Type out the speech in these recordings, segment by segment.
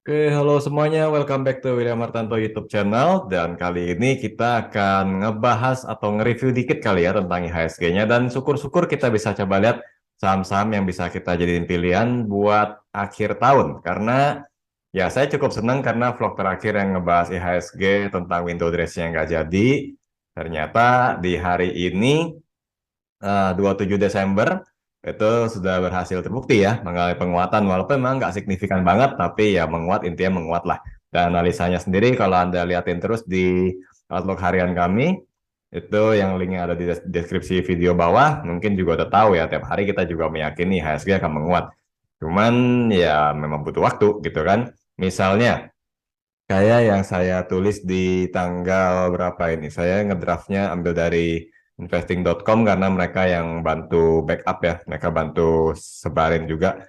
Oke, halo semuanya. Welcome back to William Martanto YouTube channel. Dan kali ini kita akan ngebahas atau nge-review dikit kali ya tentang IHSG-nya. Dan syukur-syukur kita bisa coba lihat saham-saham yang bisa kita jadiin pilihan buat akhir tahun. Karena ya saya cukup senang karena vlog terakhir yang ngebahas IHSG tentang window dress yang nggak jadi. Ternyata di hari ini 27 Desember itu sudah berhasil terbukti ya mengalami penguatan walaupun memang nggak signifikan banget tapi ya menguat intinya menguat lah dan analisanya sendiri kalau Anda liatin terus di Outlook harian kami itu yang linknya ada di deskripsi video bawah mungkin juga udah tahu ya tiap hari kita juga meyakini HSG akan menguat cuman ya memang butuh waktu gitu kan misalnya kayak yang saya tulis di tanggal berapa ini? Saya ngedraftnya ambil dari investing.com karena mereka yang bantu backup ya. Mereka bantu sebarin juga.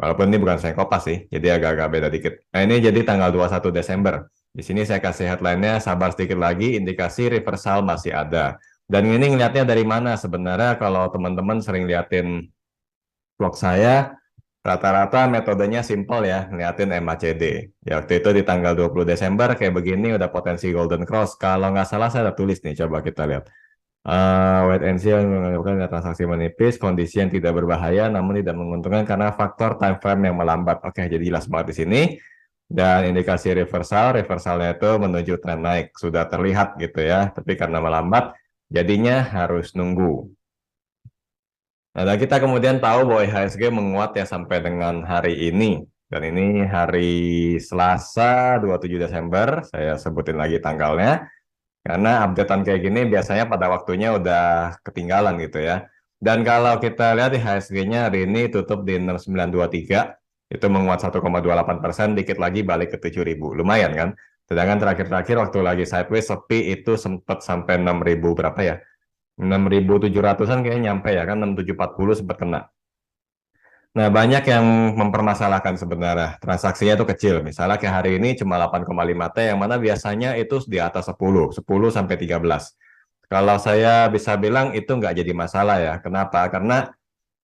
Walaupun ini bukan saya kopas sih, jadi agak-agak beda dikit. Nah ini jadi tanggal 21 Desember. Di sini saya kasih headline-nya, sabar sedikit lagi, indikasi reversal masih ada. Dan ini ngelihatnya dari mana? Sebenarnya kalau teman-teman sering liatin vlog saya, rata-rata metodenya simple ya, ngeliatin MACD. Ya, waktu itu di tanggal 20 Desember kayak begini udah potensi Golden Cross. Kalau nggak salah saya udah tulis nih, coba kita lihat. Wait and see yang menyebabkan transaksi menipis, kondisi yang tidak berbahaya namun tidak menguntungkan karena faktor time frame yang melambat. Oke, jadi jelas banget di sini. Dan indikasi reversalnya itu menuju tren naik. Sudah terlihat gitu ya, tapi karena melambat, jadinya harus nunggu. Nah, dan kita kemudian tahu bahwa IHSG menguat ya sampai dengan hari ini. Dan ini hari Selasa 27 Desember, saya sebutin lagi tanggalnya. Karena updatean kayak gini biasanya pada waktunya udah ketinggalan gitu ya. Dan kalau kita lihat IHSG-nya hari ini tutup di 6923, itu menguat 1,28%, dikit lagi balik ke 7.000. Lumayan kan? Sedangkan terakhir-terakhir waktu lagi sideways sepi itu sempat sampai 6.000 berapa ya? 6.700-an kayaknya nyampe ya kan 6.740 sempat kena. Nah, banyak yang mempermasalahkan sebenarnya transaksinya itu kecil. Misalnya kayak hari ini cuma 8,5 T yang mana biasanya itu di atas 10 sampai 13. Kalau saya bisa bilang itu nggak jadi masalah ya. Kenapa? Karena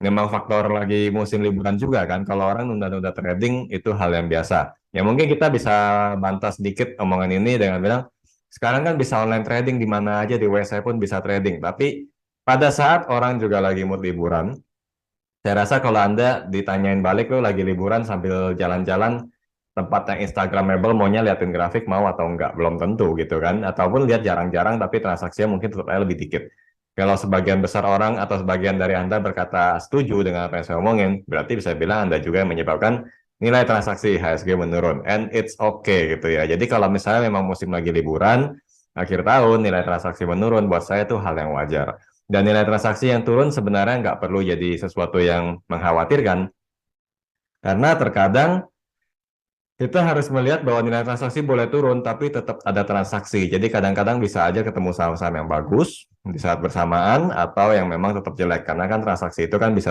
memang faktor lagi musim liburan juga kan. Kalau orang nunda-nunda trading itu hal yang biasa. Ya mungkin kita bisa bantah sedikit omongan ini dengan bilang, sekarang kan bisa online trading di mana aja di WC pun bisa trading. Tapi pada saat orang juga lagi mood liburan, saya rasa kalau Anda ditanyain balik lo lagi liburan sambil jalan-jalan tempat yang Instagramable maunya liatin grafik mau atau enggak belum tentu gitu kan ataupun lihat jarang-jarang tapi transaksinya mungkin tetap aja lebih dikit. Kalau sebagian besar orang atau sebagian dari Anda berkata setuju dengan apa yang saya omongin, berarti bisa bilang Anda juga yang menyebabkan nilai transaksi HSG menurun. And it's okay gitu ya. Jadi kalau misalnya memang musim lagi liburan, akhir tahun nilai transaksi menurun, buat saya itu hal yang wajar. Dan nilai transaksi yang turun sebenarnya nggak perlu jadi sesuatu yang mengkhawatirkan, karena terkadang kita harus melihat bahwa nilai transaksi boleh turun, tapi tetap ada transaksi. Jadi kadang-kadang bisa aja ketemu saham-saham yang bagus di saat bersamaan, atau yang memang tetap jelek. Karena kan transaksi itu kan bisa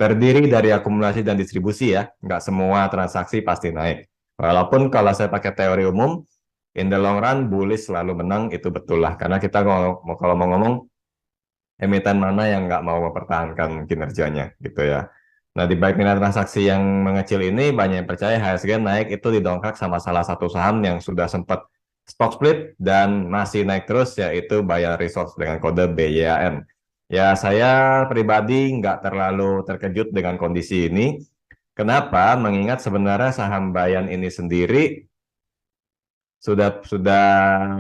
terdiri dari akumulasi dan distribusi ya. Nggak semua transaksi pasti naik. Walaupun kalau saya pakai teori umum, in the long run, bullish selalu menang, itu betul lah. Karena kita kalau mau ngomong, emiten mana yang nggak mau mempertahankan kinerjanya gitu ya. Nah, di balik nilai transaksi yang mengecil ini, banyak yang percaya HSG naik itu didongkrak sama salah satu saham yang sudah sempat stock split dan masih naik terus, yaitu Bayan Resource dengan kode BYAN. Ya, saya pribadi nggak terlalu terkejut dengan kondisi ini. Kenapa? Mengingat sebenarnya saham Bayan ini sendiri sudah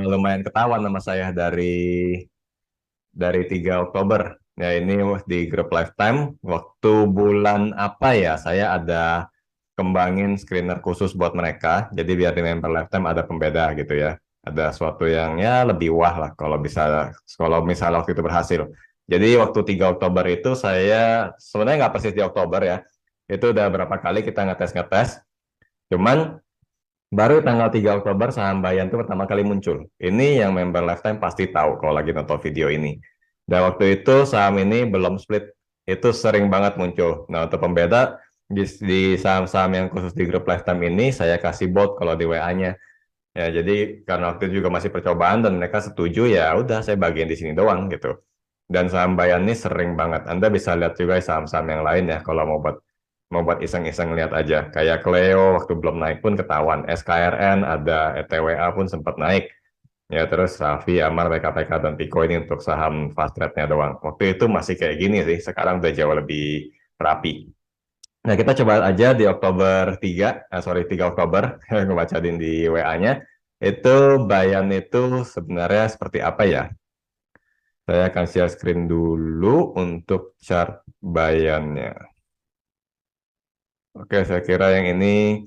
lumayan ketahuan nama saya dari 3 Oktober. Ya ini di grup Lifetime, waktu bulan apa ya, saya ada kembangin screener khusus buat mereka. Jadi biar di member Lifetime ada pembeda gitu ya. Ada sesuatu yang ya lebih wah lah kalau misalnya waktu itu berhasil. Jadi waktu 3 Oktober itu saya sebenarnya nggak persis di Oktober ya. Itu udah berapa kali kita ngetes-ngetes. Cuman baru tanggal 3 Oktober saham Bayan itu pertama kali muncul. Ini yang member Lifetime pasti tahu kalau lagi nonton video ini. Dan waktu itu saham ini belum split, itu sering banget muncul. Nah, untuk pembeda di saham-saham yang khusus di grup Lifetime ini saya kasih bot kalau di WA-nya. Ya, jadi karena waktu itu juga masih percobaan dan mereka setuju ya udah saya bagian di sini doang gitu. Dan saham Bayan ini sering banget. Anda bisa lihat juga saham-saham yang lain ya kalau mau buat mau buat iseng-iseng lihat aja. Kayak Cleo waktu belum naik pun ketahuan. SKRN ada ETWA pun sempat naik. Ya terus Safi, Amar, PKPK, dan Pico ini untuk saham fast trade-nya doang. Waktu itu masih kayak gini sih, sekarang udah jauh lebih rapi. Nah kita coba aja di Oktober 3, sorry 3 Oktober, gue bacain di WA-nya. Itu Bayan itu sebenarnya seperti apa ya? Saya akan share screen dulu untuk chart Bayannya. Oke, saya kira yang ini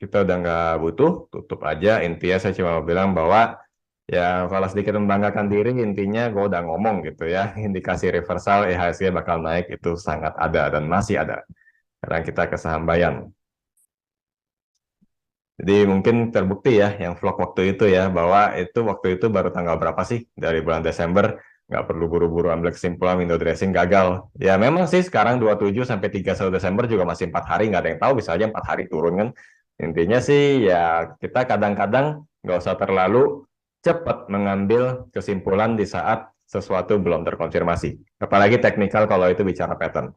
kita udah nggak butuh, tutup aja. Intinya saya cuma mau bilang bahwa ya kalau sedikit membanggakan diri, intinya gue udah ngomong gitu ya, indikasi reversal IHSG bakal naik itu sangat ada dan masih ada. Sekarang kita ke saham Bayan. Jadi mungkin terbukti ya yang vlog waktu itu ya, bahwa itu waktu itu baru tanggal berapa sih dari bulan Desember, nggak perlu buru-buru ambil kesimpulan window dressing gagal. Ya memang sih sekarang 27 sampai 31 Desember juga masih 4 hari, nggak ada yang tahu, bisa aja 4 hari turun kan. Intinya sih ya kita kadang-kadang nggak usah terlalu cepat mengambil kesimpulan di saat sesuatu belum terkonfirmasi. Apalagi teknikal kalau itu bicara pattern.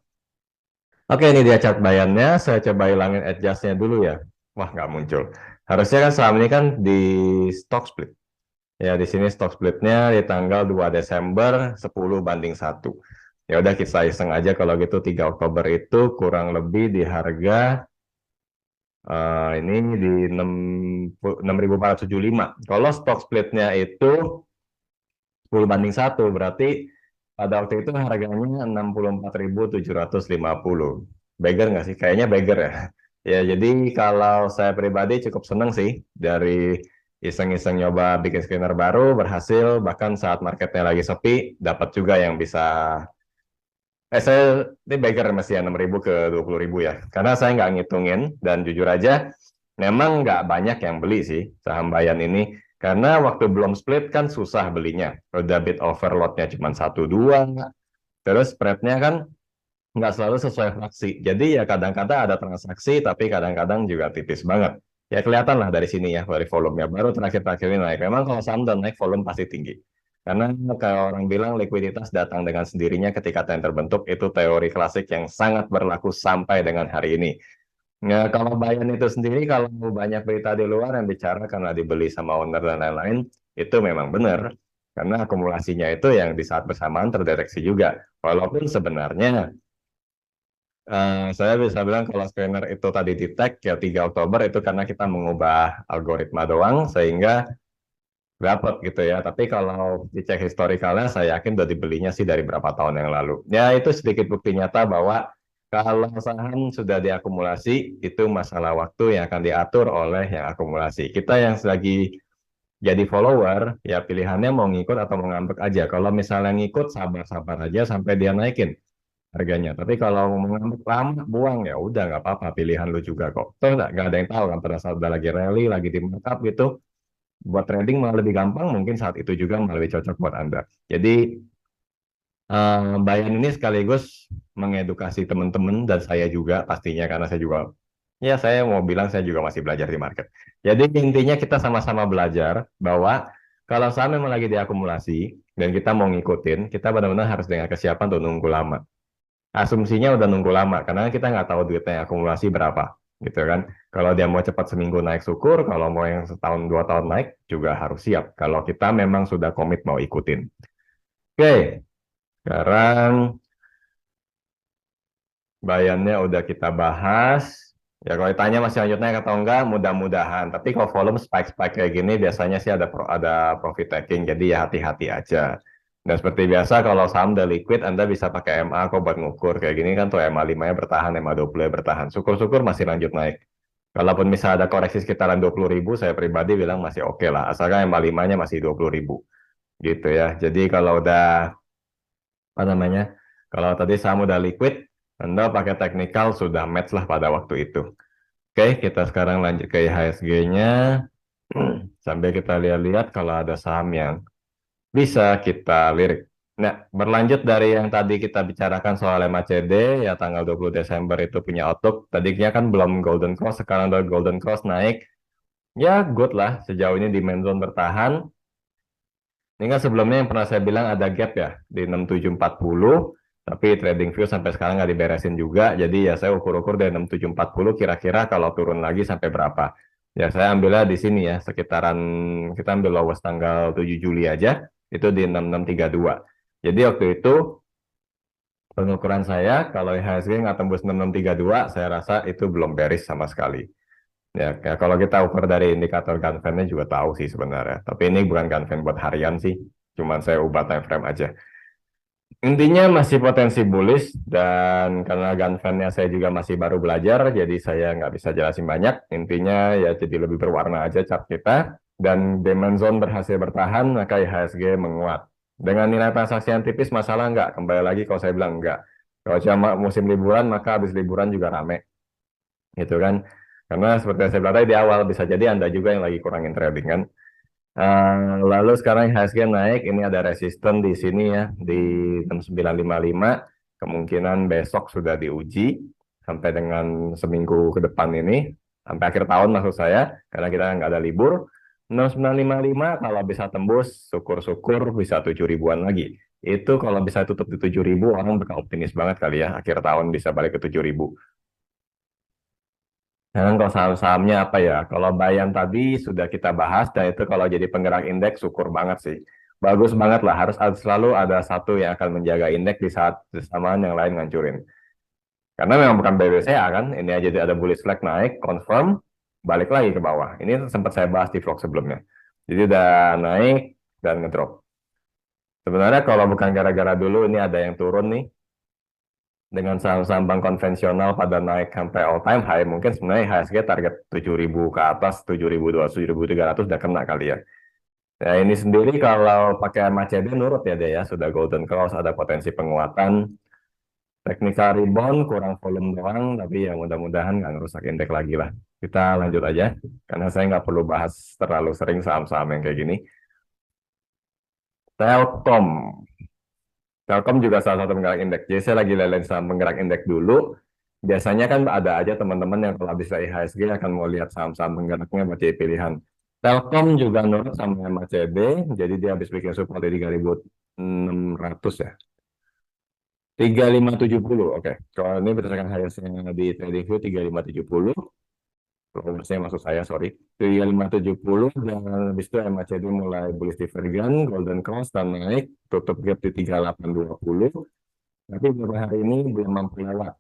Oke, ini dia chart bayannya. Saya coba hilangin adjustnya dulu ya. Wah, nggak muncul. Harusnya kan saham ini kan di stock split. Ya, di sini stock splitnya di tanggal 2 Desember 10:1. Ya udah kita iseng aja kalau gitu 3 Oktober itu kurang lebih di harga ini di 6.475. Kalau stock splitnya itu 10:1 berarti pada waktu itu harganya 64.750. Beggar nggak sih? Kayaknya beggar ya. Ya, jadi kalau saya pribadi cukup seneng sih dari iseng-iseng nyoba bikin screener baru, berhasil, bahkan saat marketnya lagi sepi, dapat juga yang bisa, saya ini beggar masih 6.000 ke 20.000 ya. Karena saya nggak ngitungin, dan jujur aja, memang nggak banyak yang beli sih saham Bayan ini. Karena waktu belum split kan susah belinya. Udah bid overloadnya cuma 1-2, terus spreadnya kan nggak selalu sesuai fraksi. Jadi ya kadang-kadang ada transaksi, tapi kadang-kadang juga tipis banget. Ya kelihatan lah dari sini ya, dari volumenya. Baru terakhir-terakhir ini naik. Memang kalau saham dan naik, volume pasti tinggi. Karena kalau orang bilang likuiditas datang dengan sendirinya ketika tren terbentuk, itu teori klasik yang sangat berlaku sampai dengan hari ini. Ya, kalau Bayan itu sendiri, kalau banyak berita di luar yang bicara karena dibeli sama owner dan lain-lain, itu memang benar. Karena akumulasinya itu yang di saat bersamaan terdeteksi juga. Walaupun sebenarnya saya bisa bilang kalau scanner itu tadi di tag ya 3 Oktober itu karena kita mengubah algoritma doang sehingga dapat gitu ya. Tapi kalau dicek historikalnya saya yakin udah dibelinya sih dari berapa tahun yang lalu. Ya itu sedikit bukti nyata bahwa kalau saham sudah diakumulasi itu masalah waktu yang akan diatur oleh yang akumulasi. Kita yang lagi jadi follower ya pilihannya mau ngikut atau mau ngambek aja. Kalau misalnya ngikut sabar-sabar aja sampai dia naikin harganya. Tapi kalau mau ngambek lama buang ya udah nggak apa-apa, pilihan lu juga kok. Toh nggak ada yang tahu kan pada saat udah lagi rally, lagi di markup gitu, buat trading malah lebih gampang, mungkin saat itu juga malah lebih cocok buat Anda. Jadi Bayan ini sekaligus mengedukasi teman-teman dan saya juga pastinya karena saya juga ya saya mau bilang saya juga masih belajar di market. Jadi intinya kita sama-sama belajar bahwa kalau saham memang lagi diakumulasi dan kita mau ngikutin, kita benar-benar harus dengan kesiapan untuk nunggu lama. Asumsinya udah nunggu lama karena kita nggak tahu duitnya akumulasi berapa gitu kan. Kalau dia mau cepat seminggu naik syukur, kalau mau yang setahun 2 tahun naik juga harus siap kalau kita memang sudah komit mau ikutin. Oke, sekarang bayannya udah kita bahas. Ya kalau ditanya masih lanjut naik atau enggak, mudah-mudahan. Tapi kalau volume spike-spike kayak gini biasanya sih ada profit taking, jadi ya hati-hati aja. Dan seperti biasa kalau saham udah liquid, Anda bisa pakai MA kok buat ngukur. Kayak gini kan tuh MA5-nya bertahan, MA20-nya bertahan. Syukur-syukur masih lanjut naik. Kalaupun misalnya ada koreksi sekitaran 20.000, saya pribadi bilang masih oke lah. Asalkan MA5-nya masih 20.000. Gitu ya. Jadi kalau udah, apa namanya, kalau tadi saham udah liquid, Anda pakai teknikal sudah match lah pada waktu itu. Oke, kita sekarang lanjut ke IHSG-nya. Sambil kita lihat-lihat kalau ada saham yang bisa kita lirik. Nah, berlanjut dari yang tadi kita bicarakan soal MACD, ya tanggal 20 Desember itu punya outlook. Tadinya kan belum Golden Cross, sekarang udah Golden Cross naik. Ya, good lah. Sejauh ini demand zone bertahan. Ini kan sebelumnya yang pernah saya bilang ada gap ya, di 6740. Tapi TradingView sampai sekarang nggak diberesin juga, jadi ya saya ukur-ukur dari 6740 kira-kira kalau turun lagi sampai berapa. Ya saya ambilnya di sini ya, sekitaran kita ambil lowest tanggal 7 Juli aja, itu di 6632. Jadi waktu itu pengukuran saya, kalau IHSG nggak tembus 6632, saya rasa itu belum bearish sama sekali. Ya, kalau kita ukur dari indikator Ganfeng-nya juga tahu sih sebenarnya. Tapi ini bukan Ganfeng buat harian sih, cuman saya ubah time frame aja. Intinya masih potensi bullish dan karena Ganfeng-nya saya juga masih baru belajar, jadi saya nggak bisa jelasin banyak. Intinya ya jadi lebih berwarna aja chart kita. Dan demand zone berhasil bertahan, maka IHSG menguat. Dengan nilai transaksi yang tipis masalah nggak? Kembali lagi kalau saya bilang nggak. Kalau cuma musim liburan, maka habis liburan juga rame. Gitu kan. Karena seperti yang saya bilang tadi di awal, bisa jadi Anda juga yang lagi kurangin trading kan. Lalu sekarang IHSG naik, ini ada resisten di sini ya, di 6955. Kemungkinan besok sudah diuji sampai dengan seminggu ke depan ini, sampai akhir tahun maksud saya, karena kita nggak ada libur. 6955 kalau bisa tembus, syukur-syukur bisa 7 ribuan lagi. Itu kalau bisa tutup di 7 ribu, orang bakal optimis banget kali ya, akhir tahun bisa balik ke 7 ribu. Nah, kalau saham-sahamnya apa ya? Kalau Bayan tadi sudah kita bahas, dan itu kalau jadi penggerak indeks syukur banget sih. Bagus banget lah, harus selalu ada satu yang akan menjaga indeks di saat bersamaan yang lain ngancurin. Karena memang bukan BBCA kan, ini aja ada bullish flag naik, confirm, balik lagi ke bawah. Ini sempat saya bahas di vlog sebelumnya. Jadi udah naik dan ngedrop. Sebenarnya kalau bukan gara-gara dulu ini ada yang turun nih, dengan saham-saham bank konvensional pada naik sampai all time high, mungkin sebenarnya IHSG target 7.000 ke atas, 7.200, 7.300 udah kena kali ya. Nah, ini sendiri kalau pakai MACD nurut ya dia ya, sudah golden cross, ada potensi penguatan. Technical rebound, kurang volume doang, tapi ya mudah-mudahan nggak ngerusak indeks lagi lah. Kita lanjut aja, karena saya nggak perlu bahas terlalu sering saham-saham yang kayak gini. Telkom. Telkom juga salah satu penggerak indeks. Jadi saya lagi lelen saham penggerak indeks dulu. Biasanya kan ada aja teman-teman yang kalau habis dari IHSG akan mau lihat saham-saham penggeraknya buat jadi pilihan. Telkom juga nurut sama MACD, jadi dia habis bikin support di 3.600 ya. 3570, oke. Kalau ini berdasarkan highest-nya di TradingView 3570. Lowersnya maksud saya, sorry. 3570 dan habis itu MACD mulai bullish divergence, golden cross dan naik, tutup gap di 3820. Tapi beberapa hari ini belum mampu lewat.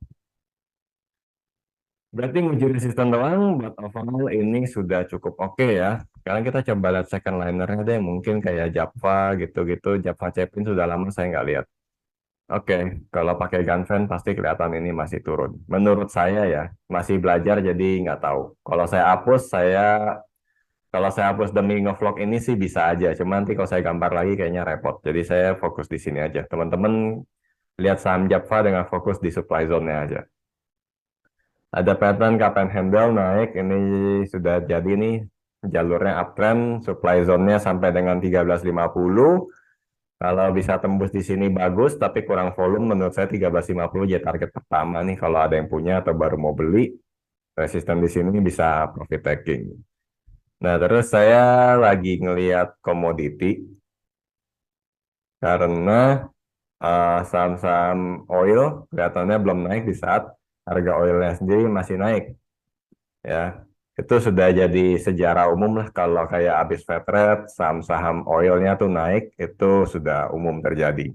Berarti nguji resisten doang, buat overall ini sudah cukup oke ya. Sekarang kita coba lihat second linernya deh, mungkin kayak Java gitu-gitu. Java Chepin sudah lama saya nggak lihat. Oke, kalau pakai Ganfeng pasti kelihatan ini masih turun. Menurut saya ya, masih belajar jadi nggak tahu. Kalau saya hapus, kalau saya hapus demi ngevlog ini sih bisa aja. Cuma nanti kalau saya gambar lagi kayaknya repot. Jadi saya fokus di sini aja. Teman-teman lihat saham Java dengan fokus di supply zone-nya aja. Ada pattern cup and handle naik, ini sudah jadi nih jalurnya uptrend, supply zone-nya sampai dengan 1350. Kalau bisa tembus di sini bagus, tapi kurang volume menurut saya 1350 jadi target pertama nih kalau ada yang punya atau baru mau beli. Resisten di sini bisa profit taking. Nah, terus saya lagi ngelihat komoditi karena saham-saham oil kelihatannya belum naik di saat harga oilnya sendiri masih naik. Ya, itu sudah jadi sejarah umum lah kalau kayak habis Fed rate, saham-saham oilnya tuh naik, itu sudah umum terjadi.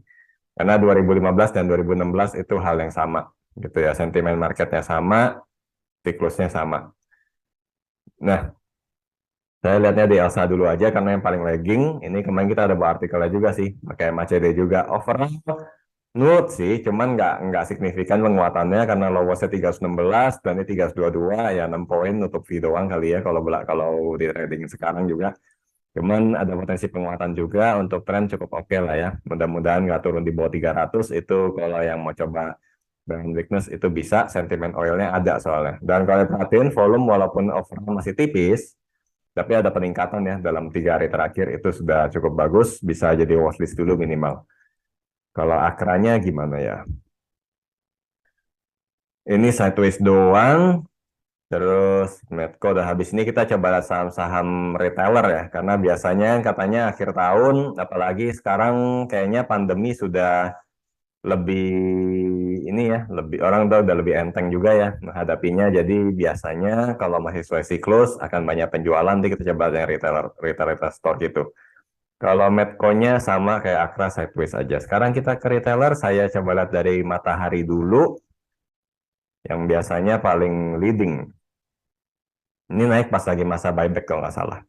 Karena 2015 dan 2016 itu hal yang sama, gitu ya, sentimen marketnya sama, siklusnya sama. Nah, saya lihatnya di Elsa dulu aja karena yang paling lagging. Ini kemarin kita ada buat artikelnya juga sih, pakai MACD juga. Overall nurut sih, cuman nggak signifikan penguatannya karena lowestnya 316 dan ini 322 ya 6 poin untuk fee doang kali ya kalau di trading sekarang juga. Cuman ada potensi penguatan juga untuk tren cukup oke lah ya. Mudah-mudahan nggak turun di bawah 300 itu kalau yang mau coba brand weakness itu bisa, sentimen oilnya ada soalnya. Dan kalau perhatiin volume walaupun overall masih tipis, tapi ada peningkatan ya dalam 3 hari terakhir itu sudah cukup bagus, bisa jadi watchlist dulu minimal. Kalau akranya gimana ya? Ini sideways doang, terus Medco udah habis ini kita coba lihat saham-saham retailer ya, karena biasanya katanya akhir tahun, apalagi sekarang kayaknya pandemi sudah lebih ini ya, lebih orang udah lebih enteng juga ya menghadapinya. Jadi biasanya kalau mahasiswa siklus akan banyak penjualan, nanti kita coba yang retailer store gitu. Kalau Medco-nya sama kayak Akra sideways aja. Sekarang kita ke retailer, saya coba lihat dari Matahari dulu, yang biasanya paling leading. Ini naik pas lagi masa buyback kalau nggak salah.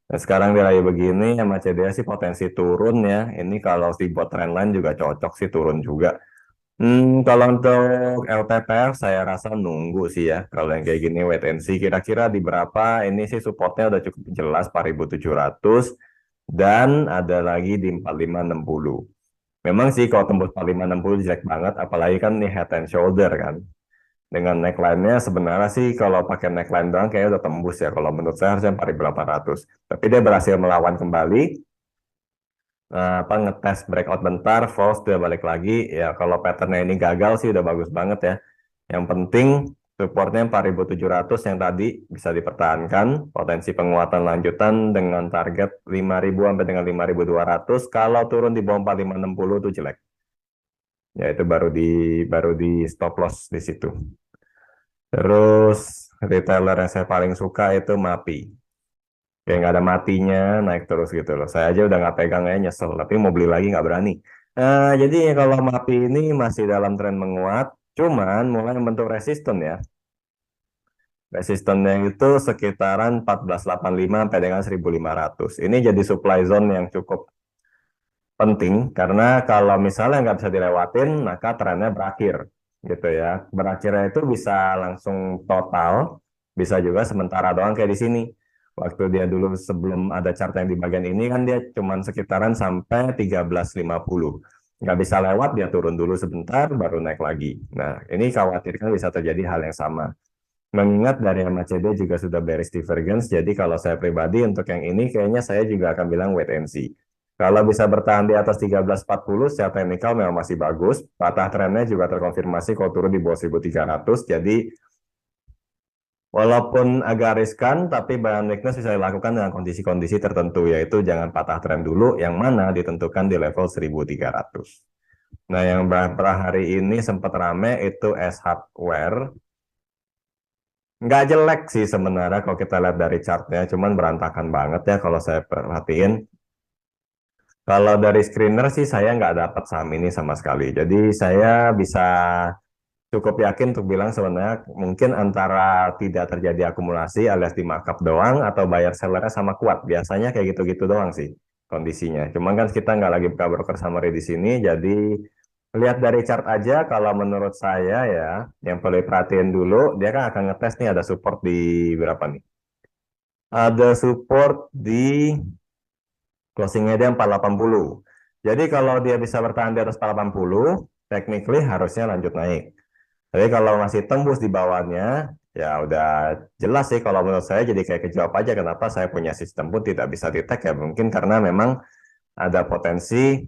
Dan sekarang dia lagi begini, sama CDA sih potensi turun ya. Ini kalau dibuat trendline juga cocok sih turun juga. Kalau untuk LPPR saya rasa nunggu sih ya. Kalau yang kayak gini wait and see kira-kira di berapa? Ini sih supportnya udah cukup jelas 4.700 dan ada lagi di 4560. Memang sih kalau tembus 4560 jelek banget, apalagi kan nih head and shoulder kan. Dengan neckline-nya sebenarnya sih kalau pakai neckline doang kayaknya udah tembus ya. Kalau menurut saya harusnya 4.800. Tapi dia berhasil melawan kembali, apa ngetes breakout bentar, false dia balik lagi. Ya kalau patternnya ini gagal sih udah bagus banget ya. Yang penting supportnya 4.700 yang tadi bisa dipertahankan, potensi penguatan lanjutan dengan target 5.000 sampai dengan 5.200. Kalau turun di bawah 4560 itu jelek. Ya itu baru di stop loss di situ. Terus retailer yang saya paling suka itu MAPI. Kayak nggak ada matinya, naik terus gitu loh. Saya aja udah nggak pegang ya nyesel, tapi mau beli lagi nggak berani. Jadi kalau MAPI ini masih dalam tren menguat, cuman mulai membentuk resisten ya. Resistennya itu sekitaran 1485 sampai dengan 1500. Ini jadi supply zone yang cukup penting karena kalau misalnya nggak bisa dilewatin, maka trennya berakhir gitu ya. Berakhirnya itu bisa langsung total, bisa juga sementara doang kayak di sini. Waktu dia dulu sebelum ada chart yang di bagian ini kan dia cuman sekitaran sampai 1350. Nggak bisa lewat, dia turun dulu sebentar, baru naik lagi. Nah, ini khawatirkan bisa terjadi hal yang sama. Mengingat dari MACD juga sudah bearish divergence, jadi kalau saya pribadi untuk yang ini kayaknya saya juga akan bilang wait and see. Kalau bisa bertahan di atas 1340 secara teknikal memang masih bagus. Patah trennya juga terkonfirmasi kalau turun di bawah 1300. Jadi walaupun agak riskan, tapi buy and weakness bisa dilakukan dengan kondisi-kondisi tertentu, yaitu jangan patah tren dulu, yang mana ditentukan di level 1300. Nah, yang beberapa hari ini sempat rame itu S Hardware. Nggak jelek sih sebenarnya kalau kita lihat dari chartnya, cuman berantakan banget ya kalau saya perhatiin. Kalau dari screener sih saya nggak dapat saham ini sama sekali. Jadi saya bisa cukup yakin untuk bilang sebenarnya mungkin antara tidak terjadi akumulasi alias di markup doang atau buyer sellernya sama kuat. Biasanya kayak gitu-gitu doang sih kondisinya. Cuman kan kita nggak lagi buka broker summary di sini, jadi lihat dari chart aja. Kalau menurut saya ya, yang perlu perhatiin dulu, dia kan akan ngetes nih ada support di berapa nih? Ada support di closingnya dia 480. Jadi kalau dia bisa bertahan di atas 480, technically harusnya lanjut naik. Tapi kalau masih tembus di bawahnya, ya udah jelas sih kalau menurut saya jadi kayak kejawab aja kenapa saya punya sistem pun tidak bisa di-tag ya. Mungkin karena memang ada potensi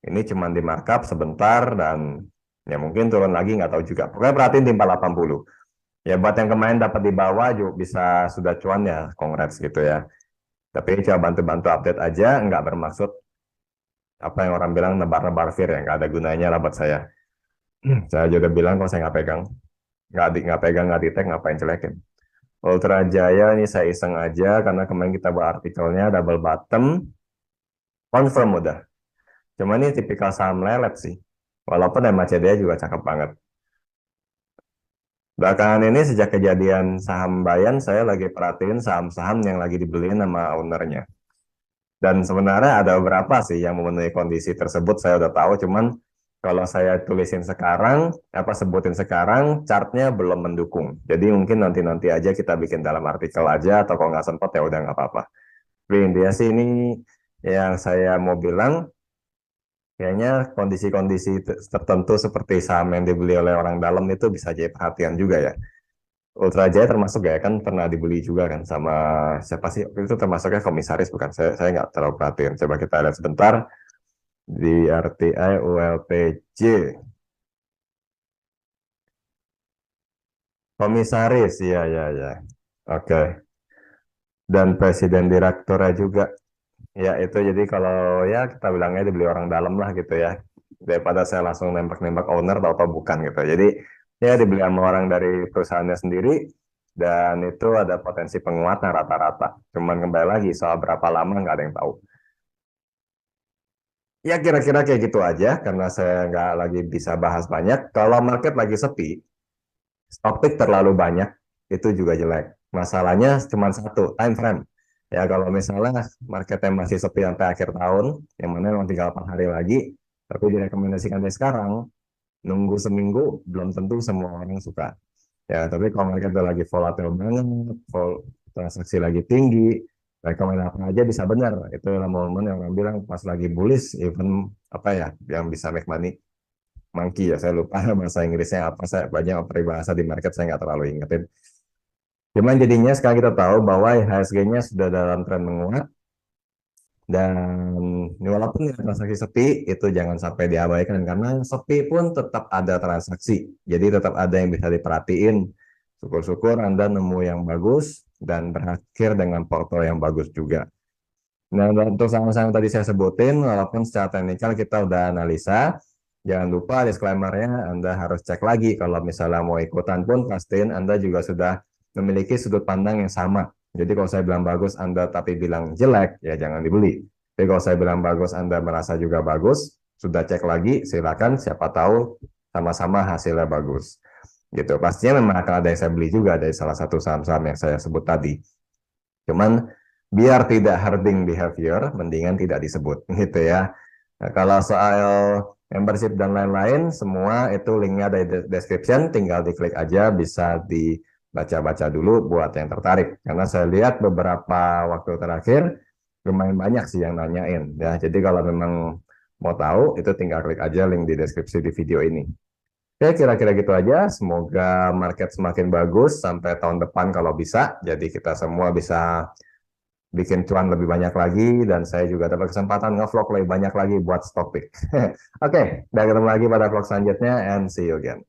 ini cuma di markup sebentar dan ya mungkin turun lagi nggak tahu juga. Pokoknya perhatiin di 480. Ya buat yang kemarin dapat di bawah juga bisa sudah cuan ya, congrats gitu ya. Tapi coba bantu-bantu update aja, nggak bermaksud apa yang orang bilang nebar-nebar fear ya, nggak ada gunanya lah buat saya. Saya juga bilang kalau saya nggak pegang, nggak pegang, nggak di-tag, ngapain celekin. Ultra Jaya ini saya iseng aja karena kemarin kita buat artikelnya double bottom, confirm udah. Cuma ini tipikal saham lelet sih. Walaupun MACD juga cakep banget. Belakangan ini sejak kejadian saham Bayan, saya lagi perhatiin saham-saham yang lagi dibeliin sama ownernya. Dan sebenarnya ada beberapa sih yang memenuhi kondisi tersebut, saya udah tahu, cuman kalau saya tulisin sekarang, apa sebutin sekarang, chartnya belum mendukung. Jadi mungkin nanti-nanti aja kita bikin dalam artikel aja, atau kalau nggak sempat ya udah nggak apa-apa. Tapi intinya sih ini yang saya mau bilang, kayaknya kondisi-kondisi tertentu seperti saham yang dibeli oleh orang dalam itu bisa jadi perhatian juga ya. Ultra Jaya termasuk ya kan pernah dibeli juga kan sama siapa sih itu termasuknya komisaris bukan saya nggak terlalu perhatiin. Coba kita lihat sebentar di RTI ULPJ komisaris ya ya ya oke dan presiden direkturnya juga ya itu jadi kalau ya kita bilangnya dibeli orang dalam lah gitu ya daripada saya langsung nembak-nembak owner atau bukan gitu. Jadi ya dibeli sama orang dari perusahaannya sendiri dan itu ada potensi penguatan rata-rata. Cuman kembali lagi soal berapa lama nggak ada yang tahu. Ya kira-kira kayak gitu aja karena saya nggak lagi bisa bahas banyak. Kalau market lagi sepi, topik terlalu banyak itu juga jelek. Masalahnya cuma satu, time frame. Ya kalau misalnya marketnya masih sepi sampai akhir tahun, yang mana memang tinggal 4 hari lagi, tapi direkomendasikan dari sekarang, nunggu seminggu belum tentu semua orang suka. Ya, tapi kalau market udah lagi volatile banget, transaksi lagi tinggi, rekomend apa aja bisa benar. Itu adalah momen yang orang bilang pas lagi bullish, even apa ya, yang bisa make money monkey ya, saya lupa bahasa Inggrisnya apa, saya banyak peribahasa di market saya nggak terlalu ingetin. Cuman jadinya sekarang kita tahu bahwa IHSG-nya sudah dalam tren menguat dan walaupun ya transaksi sepi itu jangan sampai diabaikan karena sepi pun tetap ada transaksi. Jadi tetap ada yang bisa diperhatiin. Syukur-syukur Anda nemu yang bagus dan berakhir dengan porto yang bagus juga. Nah, untuk saham-saham tadi saya sebutin, walaupun secara teknikal kita udah analisa, jangan lupa disclaimer-nya Anda harus cek lagi. Kalau misalnya mau ikutan pun, pastiin Anda juga sudah memiliki sudut pandang yang sama. Jadi kalau saya bilang bagus, Anda tapi bilang jelek, ya jangan dibeli. Tapi kalau saya bilang bagus, Anda merasa juga bagus, sudah cek lagi, silakan siapa tahu sama-sama hasilnya bagus. Gitu. Pastinya memang akan ada yang saya beli juga dari salah satu saham-saham yang saya sebut tadi. Cuman biar tidak herding behavior, mendingan tidak disebut gitu ya. Nah, kalau soal membership dan lain-lain, semua itu linknya ada di description, tinggal diklik aja, bisa dibaca-baca dulu buat yang tertarik. Karena saya lihat beberapa waktu terakhir, lumayan banyak sih yang nanyain. Ya, jadi kalau memang mau tahu, itu tinggal klik aja link di deskripsi di video ini. Oke, kira-kira gitu aja. Semoga market semakin bagus sampai tahun depan kalau bisa. Jadi kita semua bisa bikin cuan lebih banyak lagi dan saya juga dapat kesempatan nge-vlog lebih banyak lagi buat stock pick. Oke, dan ketemu lagi pada vlog selanjutnya and see you again.